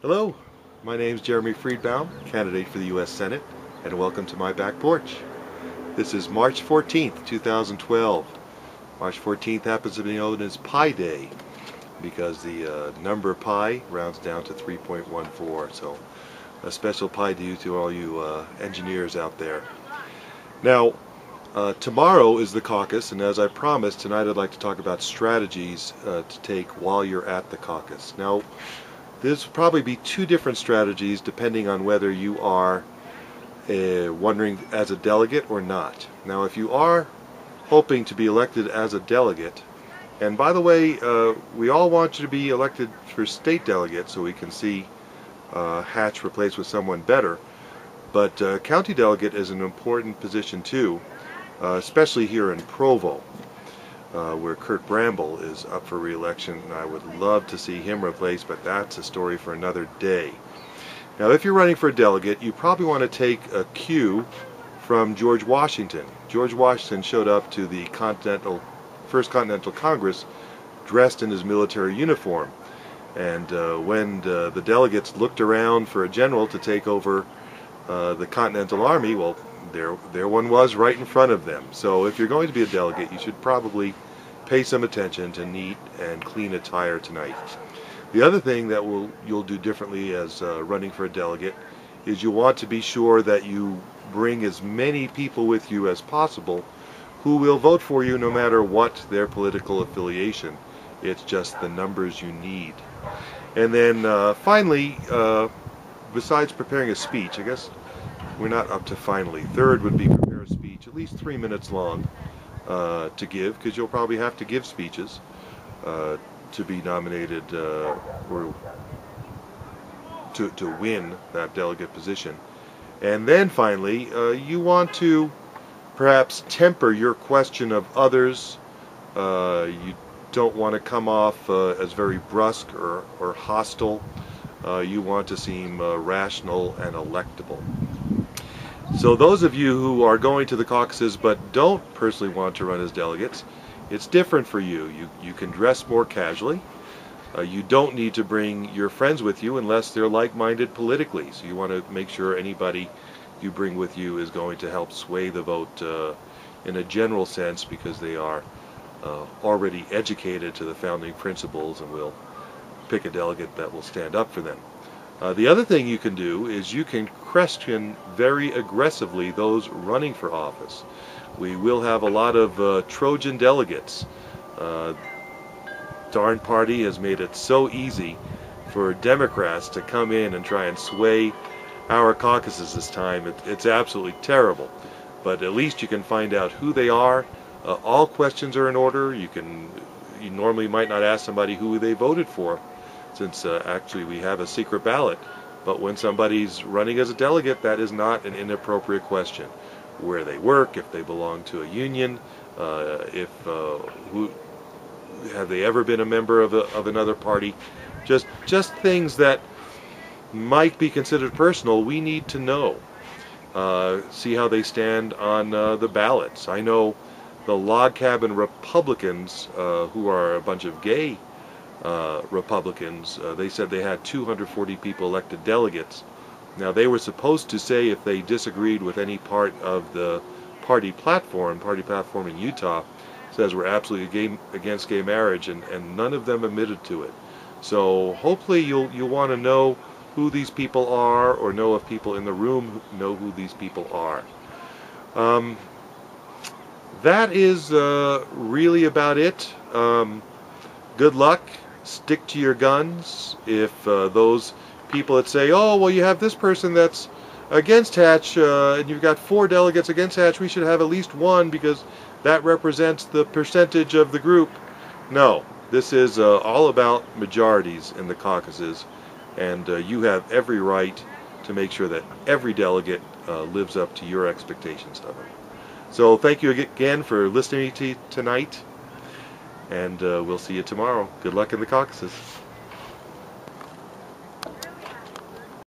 Hello, my name is Jeremy Friedbaum, candidate for the U.S. Senate, and welcome to my back porch. This is March 14th, 2012. March 14th happens to be known as Pi Day because the number pi rounds down to 3.14, so a special pi to you, to all you engineers out there. Now, tomorrow is the caucus, and as I promised, tonight I'd like to talk about strategies to take while you're at the caucus. Now, this will probably be two different strategies depending on whether you are wondering as a delegate or not. Now, if you are hoping to be elected as a delegate, and by the way, we all want you to be elected for state delegate so we can see Hatch replaced with someone better, but county delegate is an important position too, especially here in Provo. Where Kurt Bramble is up for re-election, and I would love to see him replaced, but that's a story for another day. Now, if you're running for a delegate, you probably want to take a cue from George Washington. George Washington showed up to the First Continental Congress dressed in his military uniform, and when the delegates looked around for a general to take over the Continental Army, well, there one was right in front of them. So if you're going to be a delegate, you should probably pay some attention to neat and clean attire tonight. The other thing that you'll do differently as running for a delegate is you want to be sure that you bring as many people with you as possible who will vote for you no matter what their political affiliation. It's just the numbers you need. And then finally, besides preparing a speech, I guess we're not up to finally. Third would be prepare a speech at least 3 minutes long to give, because you'll probably have to give speeches to be nominated or to win that delegate position. And then finally, you want to perhaps temper your question of others. You don't want to come off as very brusque or hostile. You want to seem rational and electable. So those of you who are going to the caucuses but don't personally want to run as delegates, it's different for you. You can dress more casually. You don't need to bring your friends with you unless they're like-minded politically. So you want to make sure anybody you bring with you is going to help sway the vote in a general sense, because they are already educated to the founding principles and will pick a delegate that will stand up for them. The other thing you can do is you can question very aggressively those running for office. We will have a lot of Trojan delegates. Darn party has made it so easy for Democrats to come in and try and sway our caucuses this time. It's absolutely terrible. But at least you can find out who they are. All questions are in order. You normally might not ask somebody who they voted for, since actually we have a secret ballot. But when somebody's running as a delegate, that is not an inappropriate question. Where they work, if they belong to a union, have they ever been a member of another party, just things that might be considered personal. We need to know. See how they stand on the ballots. I know the log cabin Republicans, who are a bunch of gay Republicans, they said they had 240 people elected delegates. Now, they were supposed to say if they disagreed with any part of the party platform in Utah says we're absolutely against gay marriage, and none of them admitted to it. So hopefully you'll want to know who these people are, or know if people in the room know who these people are. That is really about it. Good luck. Stick to your guns. If those people that say, oh, well, you have this person that's against Hatch, and you've got 4 delegates against Hatch, we should have at least 1 because that represents the percentage of the group. No, this is all about majorities in the caucuses, and you have every right to make sure that every delegate lives up to your expectations of them. So thank you again for listening to tonight, and we'll see you tomorrow. Good luck in the caucuses.